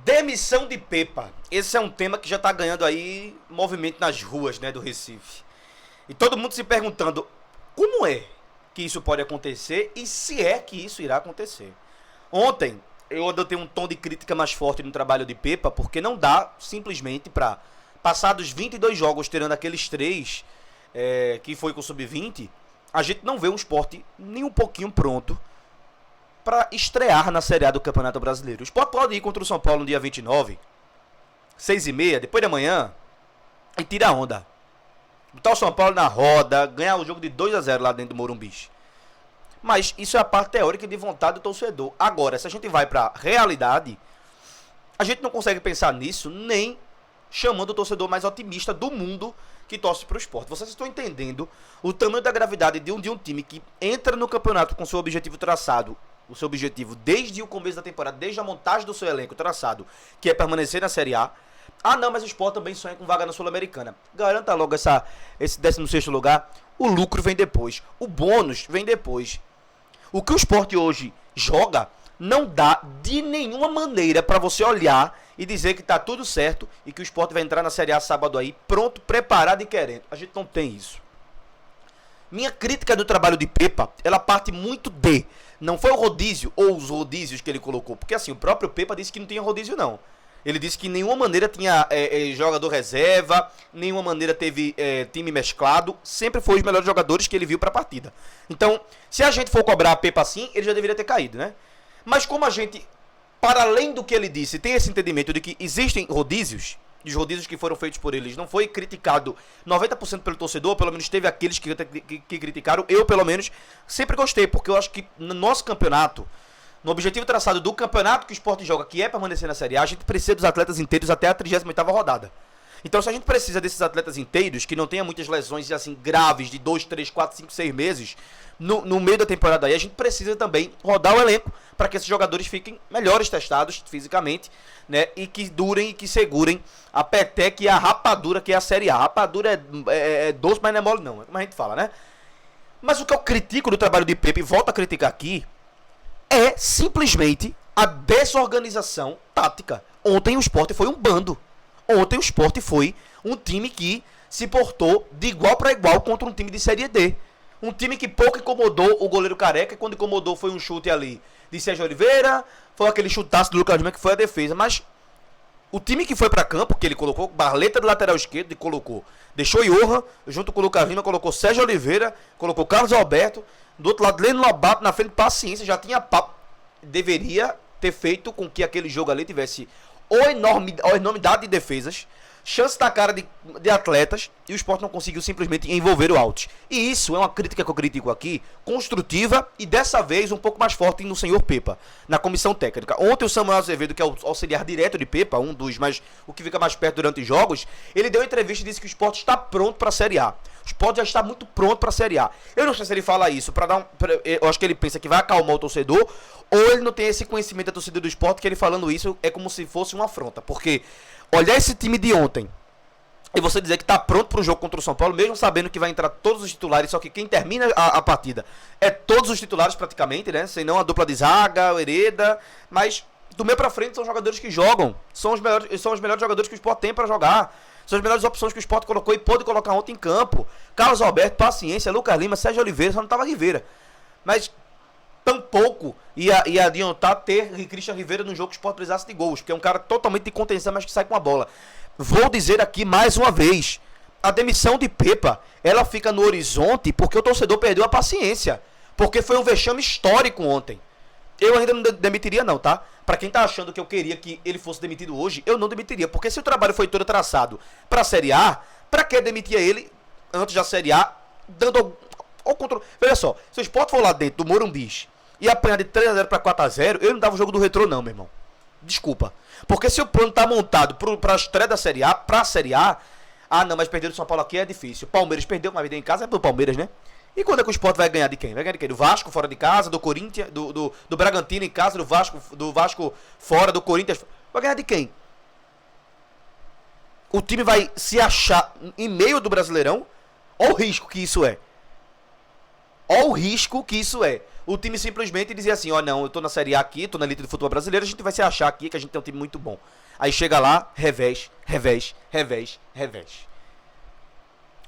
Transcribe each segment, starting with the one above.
Demissão de Pepa. Esse é um tema que já tá ganhando aí movimento nas ruas, né, do Recife. E todo mundo se perguntando como é que isso pode acontecer e se é que isso irá acontecer. Ontem eu adotei um tom de crítica mais forte no trabalho de Pepa, porque não dá simplesmente pra passar dos 22 jogos, tirando aqueles 3 que foi com o Sub-20, a gente não vê um Sport nem um pouquinho pronto para estrear na Série A do Campeonato Brasileiro. O Sport pode ir contra o São Paulo no dia 29, 6h30, depois da manhã, e tira a onda. Botar o São Paulo na roda, ganhar o jogo de 2-0 lá dentro do Morumbi. Mas isso é a parte teórica e de vontade do torcedor. Agora, se a gente vai para realidade, a gente não consegue pensar nisso nem chamando o torcedor mais otimista do mundo que torce para o Sport. Vocês estão entendendo o tamanho da gravidade de um time que entra no campeonato com seu objetivo traçado, o seu objetivo desde o começo da temporada, desde a montagem do seu elenco traçado, que é permanecer na Série A. Ah não, mas o Sport também sonha com vaga na Sul-Americana. Garanta logo esse 16º lugar. O lucro vem depois, o bônus vem depois. O que o Sport hoje joga não dá de nenhuma maneira para você olhar e dizer que tá tudo certo e que o Sport vai entrar na Série A sábado aí, pronto, preparado e querendo. A gente não tem isso. Minha crítica do trabalho de Pepa, ela parte muito de... Não foi o rodízio ou os rodízios que ele colocou, porque assim, o próprio Pepa disse que não tinha rodízio não. Ele disse que em nenhuma maneira tinha jogador reserva, nenhuma maneira teve time mesclado, sempre foi os melhores jogadores que ele viu para a partida. Então, se a gente for cobrar a Pepa assim, ele já deveria ter caído, né? Mas como a gente, para além do que ele disse, tem esse entendimento de que existem rodízios, e os rodízios que foram feitos por eles não foi criticado 90% pelo torcedor, pelo menos teve aqueles que criticaram, eu pelo menos sempre gostei, porque eu acho que no nosso campeonato, no objetivo traçado do campeonato que o Sport joga, que é permanecer na Série A, a gente precisa dos atletas inteiros até a 38ª rodada. Então se a gente precisa desses atletas inteiros, que não tenha muitas lesões assim graves de 2, 3, 4, 5, 6 meses, no meio da temporada aí, a gente precisa também rodar o elenco para que esses jogadores fiquem melhores testados fisicamente, né, e que durem e que segurem a peteca e a rapadura que é a Série A. A rapadura é doce, mas não é mole não, é como a gente fala, né? Mas o que eu critico do trabalho de Pepe, e volto a criticar aqui, é simplesmente a desorganização tática. Ontem o Sport foi um bando. Ontem o Sport foi um time que se portou de igual para igual contra um time de Série D. Um time que pouco incomodou o goleiro Careca, e quando incomodou foi um chute ali de Sérgio Oliveira, foi aquele chutaço do Lucas Lima que foi a defesa. Mas o time que foi para campo, que ele colocou Barleta do lateral esquerdo e colocou, deixou Johan, junto com o Lucas Lima, colocou Sérgio Oliveira, colocou Carlos Alberto, do outro lado Leno Lobato, na frente paciência, já tinha papo. Deveria ter feito com que aquele jogo ali tivesse ou enormidade de defesas, chance na cara de atletas, e o Sport não conseguiu simplesmente envolver o Altos. E isso é uma crítica que eu critico aqui, construtiva e dessa vez um pouco mais forte no senhor Pepa, na comissão técnica. Ontem o Samuel Azevedo, que é o auxiliar direto de Pepa, um dos, mas o que fica mais perto durante os jogos, ele deu uma entrevista e disse que o Sport está pronto para a Série A. O Sport já está muito pronto para a Série A. Eu não sei se ele fala isso para dar eu acho que ele pensa que vai acalmar o torcedor, ou ele não tem esse conhecimento da torcida do Sport, que ele falando isso é como se fosse uma afronta. Porque olhar esse time de ontem e você dizer que está pronto para o jogo contra o São Paulo, mesmo sabendo que vai entrar todos os titulares, só que quem termina a partida é todos os titulares praticamente, né? Sem não a dupla de zaga, o Hereda, mas do meio para frente são jogadores que jogam, são os melhores jogadores que o Sport tem para jogar, são as melhores opções que o Sport colocou e pôde colocar ontem em campo. Carlos Alberto, paciência, Lucas Lima, Sérgio Oliveira, só não estava Rivera. Mas tampouco ia adiantar ter Christian Rivera no jogo que o Sport precisasse de gols, que é um cara totalmente de contenção, mas que sai com a bola. Vou dizer aqui mais uma vez, a demissão de Pepa, ela fica no horizonte porque o torcedor perdeu a paciência, porque foi um vexame histórico ontem. Eu ainda não demitiria não, tá? Pra quem tá achando que eu queria que ele fosse demitido hoje, eu não demitiria, porque se o trabalho foi todo traçado pra Série A, pra que demitir ele antes da Série A, dando ao controle? Veja só, se o Sport for lá dentro do Morumbi e apanhar de 3-0 pra 4-0, eu não dava o jogo do Retrô não, meu irmão. Desculpa. Porque se o plano tá montado pra estreia da Série A, pra Série A, ah não, mas perder do São Paulo aqui é difícil. Palmeiras perdeu uma vida em casa, é do Palmeiras, né? E quando é que o Sport vai ganhar de quem? Vai ganhar de quem? Do Vasco fora de casa, do Corinthians, do Bragantino em casa, do Vasco fora, do Corinthians. Vai ganhar de quem? O time vai se achar em meio do Brasileirão? Olha o risco que isso é. Olha o risco que isso é. o time simplesmente dizia assim, ó, não, eu tô na Série A aqui, tô na elite do futebol brasileiro, a gente vai se achar aqui que a gente tem um time muito bom. Aí chega lá, revés.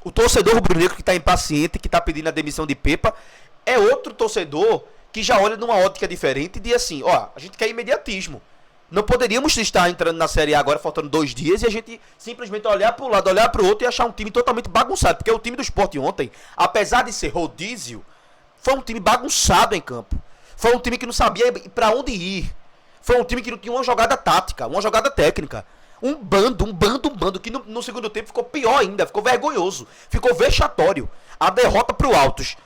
O torcedor rubro-negro que tá impaciente, que tá pedindo a demissão de Pepa, é outro torcedor que já olha numa ótica diferente e diz assim, ó, a gente quer imediatismo. Não poderíamos estar entrando na Série A agora, faltando 2 dias, e a gente simplesmente olhar para um lado, olhar para o outro e achar um time totalmente bagunçado. Porque o time do Sport ontem, apesar de ser rodízio, foi um time bagunçado em campo. Foi um time que não sabia para onde ir. Foi um time que não tinha uma jogada tática, uma jogada técnica. Um bando, que no segundo tempo ficou pior ainda, ficou vergonhoso, ficou vexatório. A derrota pro Altos.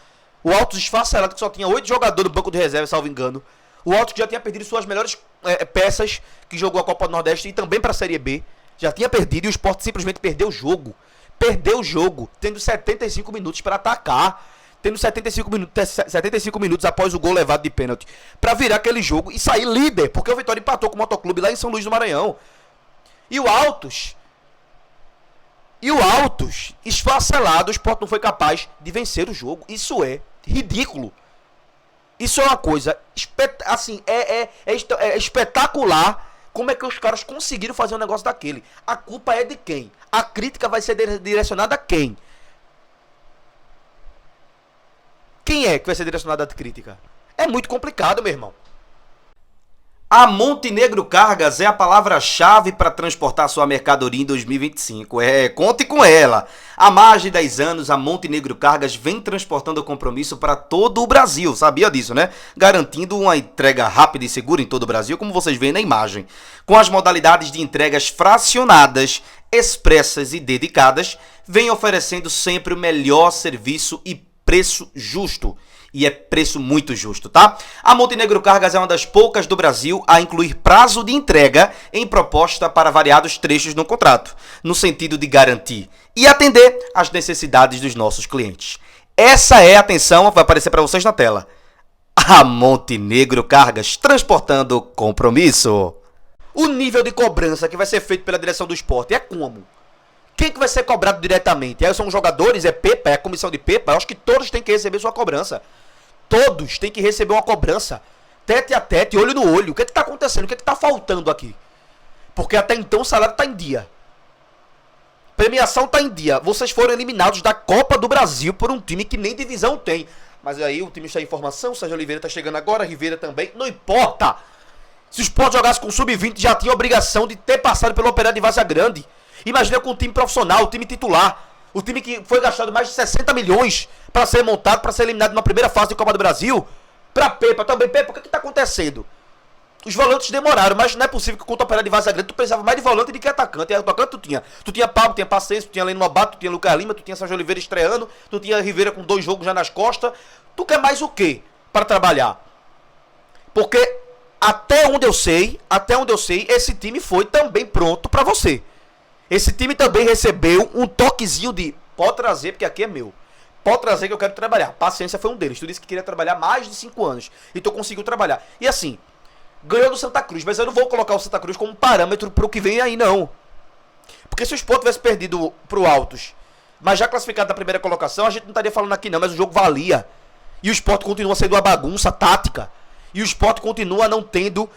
O Altos esfacelado, que só tinha 8 jogadores no banco de reserva, salvo engano. O Altos que já tinha perdido suas melhores peças, que jogou a Copa do Nordeste e também para a Série B. Já tinha perdido e o Sport simplesmente perdeu o jogo. Perdeu o jogo, tendo 75 minutos para atacar. Tendo 75 minutos após o gol levado de pênalti. Para virar aquele jogo e sair líder. Porque o Vitória empatou com o Motoclube lá em São Luís do Maranhão. E o Altos, esfacelado, o Sport não foi capaz de vencer o jogo. Isso é ridículo. Isso é uma coisa, assim, é espetacular como é que os caras conseguiram fazer um negócio daquele. A culpa é de quem? A crítica vai ser direcionada a quem? Quem é que vai ser direcionada a crítica? É muito complicado, meu irmão. A Montenegro Cargas é a palavra-chave para transportar sua mercadoria em 2025. Conte com ela. Há mais de 10 anos, a Montenegro Cargas vem transportando o compromisso para todo o Brasil. Sabia disso, né? Garantindo uma entrega rápida e segura em todo o Brasil, como vocês veem na imagem. Com as modalidades de entregas fracionadas, expressas e dedicadas, vem oferecendo sempre o melhor serviço e preço justo. E é preço muito justo, tá? A Montenegro Cargas é uma das poucas do Brasil a incluir prazo de entrega em proposta para variados trechos no contrato, no sentido de garantir e atender às necessidades dos nossos clientes. Essa é a atenção, vai aparecer para vocês na tela. A Montenegro Cargas, transportando compromisso. O nível de cobrança que vai ser feito pela direção do esporte é como? Quem que vai ser cobrado diretamente? Aí são os jogadores, é Pepa, é a comissão de Pepa? Eu acho que todos têm que receber sua cobrança. Todos têm que receber uma cobrança. Tete a tete, olho no olho. O que está acontecendo? O que está faltando aqui? Porque até então o salário está em dia. Premiação está em dia. Vocês foram eliminados da Copa do Brasil por um time que nem divisão tem. Mas aí o time está em formação, o Sérgio Oliveira está chegando agora, Rivera também. Não importa. Se o Sport jogasse com sub-20, já tinha a obrigação de ter passado pelo Operário de Várzea Grande. Imagina com o time profissional, o time titular. O time que foi gastado mais de 60 milhões para ser montado, para ser eliminado na primeira fase da Copa do Brasil. Para Pepa também. Pepa, o que está acontecendo? Os volantes demoraram, mas não é possível que contra o Operário de Várzea Grande tu precisava mais de volante do que atacante. E atacante tu tinha. Tu tinha Pablo, tu tinha Paciência, tu tinha Leno Lobato, tu tinha Lucas Lima, tu tinha Sérgio Oliveira estreando, tu tinha Rivera com 2 jogos já nas costas. Tu quer mais o quê para trabalhar? Porque até onde eu sei, esse time foi também pronto para você. Esse time também recebeu um toquezinho de pode trazer, porque aqui é meu. Pode trazer que eu quero trabalhar. Paciência foi um deles. Tu disse que queria trabalhar mais de 5 anos. E tu conseguiu trabalhar. E assim, ganhou do Santa Cruz. Mas eu não vou colocar o Santa Cruz como parâmetro pro que vem aí, não. Porque se o Sport tivesse perdido pro Altos, mas já classificado na primeira colocação, a gente não estaria falando aqui não. Mas o jogo valia. E o Sport continua sendo uma bagunça tática. E o Sport continua não tendo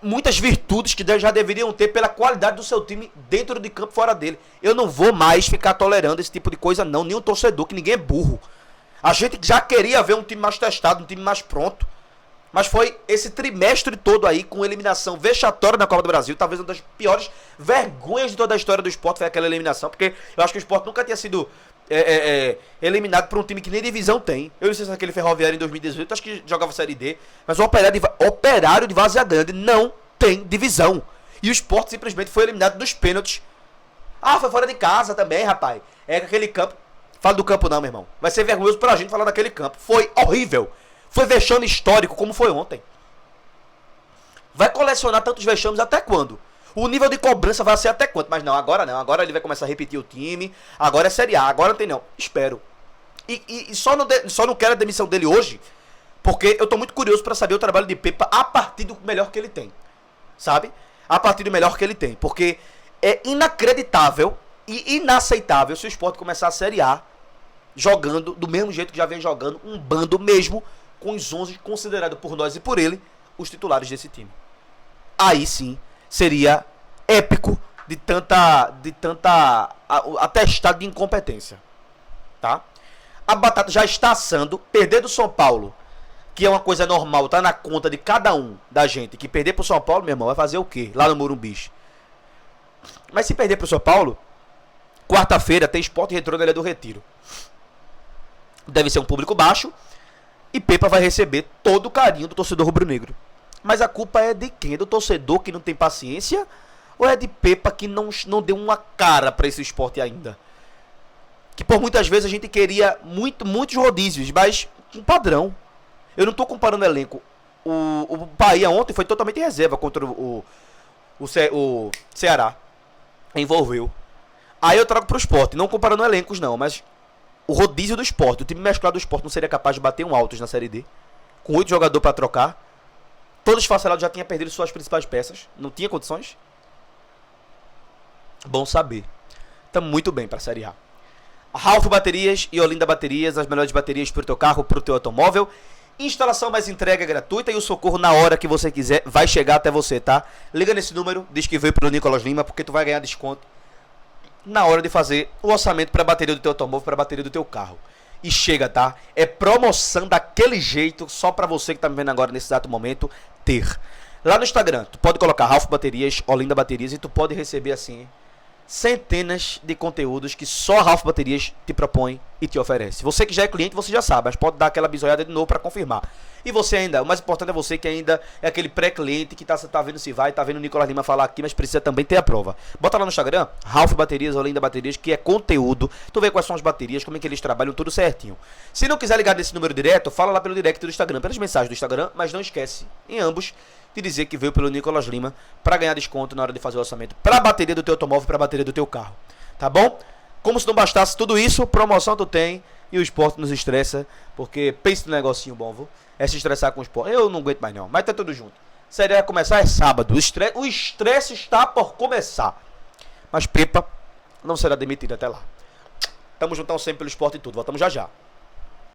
muitas virtudes que já deveriam ter pela qualidade do seu time dentro de campo e fora dele. Eu não vou mais ficar tolerando esse tipo de coisa não, nem um torcedor, que ninguém é burro. A gente já queria ver um time mais testado, um time mais pronto. Mas foi esse trimestre todo aí com eliminação vexatória na Copa do Brasil. Talvez uma das piores vergonhas de toda a história do Sport foi aquela eliminação. Porque eu acho que o Sport nunca tinha sido eliminado por um time que nem divisão tem. Eu não sei se aquele Ferroviário em 2018, acho que jogava Série D. Mas o Operário de Várzea Grande não tem divisão. E o Sport simplesmente foi eliminado dos pênaltis. Ah, foi fora de casa também, rapaz. É aquele campo. Fala do campo não, meu irmão. Vai ser vergonhoso pra gente falar daquele campo. Foi horrível. Foi vexame histórico como foi ontem. Vai colecionar tantos vexames até quando? O nível de cobrança vai ser até quanto? Mas não, agora não. Agora ele vai começar a repetir o time. Agora é Série A. Agora não tem não. Espero. E só não quero a demissão dele hoje, porque eu tô muito curioso pra saber o trabalho de Pepa a partir do melhor que ele tem. Sabe? A partir do melhor que ele tem. Porque é inacreditável e inaceitável se o Sport começar a Série A jogando do mesmo jeito que já vem jogando, um bando mesmo, com os 11 considerados por nós e por ele os titulares desse time. Aí sim seria épico de tanta atestado de incompetência, tá? A batata já está assando. Perder do São Paulo, que é uma coisa normal, tá na conta de cada um da gente, que perder pro São Paulo, meu irmão, vai fazer o quê? Lá no Morumbi. Mas se perder pro São Paulo, quarta-feira tem Sport e Retrô na Ilha do Retiro. Deve ser um público baixo e Pepa vai receber todo o carinho do torcedor rubro-negro. Mas a culpa é de quem? É do torcedor que não tem paciência? Ou é de Pepa que não deu uma cara para esse esporte ainda? Que por muitas vezes a gente queria muitos rodízios, mas um padrão. Eu não estou comparando o elenco. O Bahia ontem foi totalmente reserva contra o Ceará. Envolveu. Aí eu trago pro Sport, não comparando elencos não, mas o rodízio do Sport, o time mesclado do Sport não seria capaz de bater um Altos na Série D, com 8 jogadores para trocar. Todos esfacelados já tinham perdido suas principais peças, não tinha condições. Bom saber. Estamos muito bem para a Série A. Ralph Baterias e Olinda Baterias, as melhores baterias para o teu carro, para o teu automóvel. Instalação mais entrega gratuita e o socorro na hora que você quiser vai chegar até você, tá? Liga nesse número, diz que veio pelo Nicolas Lima, porque tu vai ganhar desconto na hora de fazer o orçamento para a bateria do teu automóvel, para a bateria do teu carro. E chega, tá? É promoção daquele jeito, só para você que tá me vendo agora nesse exato momento ter. Lá no Instagram, tu pode colocar Ralph Baterias, Olinda Baterias e tu pode receber assim centenas de conteúdos que só a Ralph Baterias te propõe e te oferece. Você que já é cliente, você já sabe, mas pode dar aquela bisoiada de novo para confirmar. E você ainda, o mais importante é você que ainda é aquele pré-cliente que tá vendo se vai, tá vendo o Nicolas Lima falar aqui, mas precisa também ter a prova. Bota lá no Instagram, Ralph Baterias, Olinda Baterias, que é conteúdo. Tu vê quais são as baterias, como é que eles trabalham, tudo certinho. Se não quiser ligar nesse número direto, fala lá pelo direct do Instagram, pelas mensagens do Instagram, mas não esquece, em ambos, de dizer que veio pelo Nicolas Lima para ganhar desconto na hora de fazer o orçamento para a bateria do teu automóvel, para a bateria do teu carro, tá bom? Como se não bastasse tudo isso, promoção tu tem e o esporte nos estressa, porque pensa no negocinho bom, viu? É se estressar com o esporte. Eu não aguento mais não, mas tá tudo junto. Série vai começar é sábado, o estresse está por começar, mas Pepa não será demitido até lá. Tamo juntão sempre pelo esporte e tudo, voltamos já já.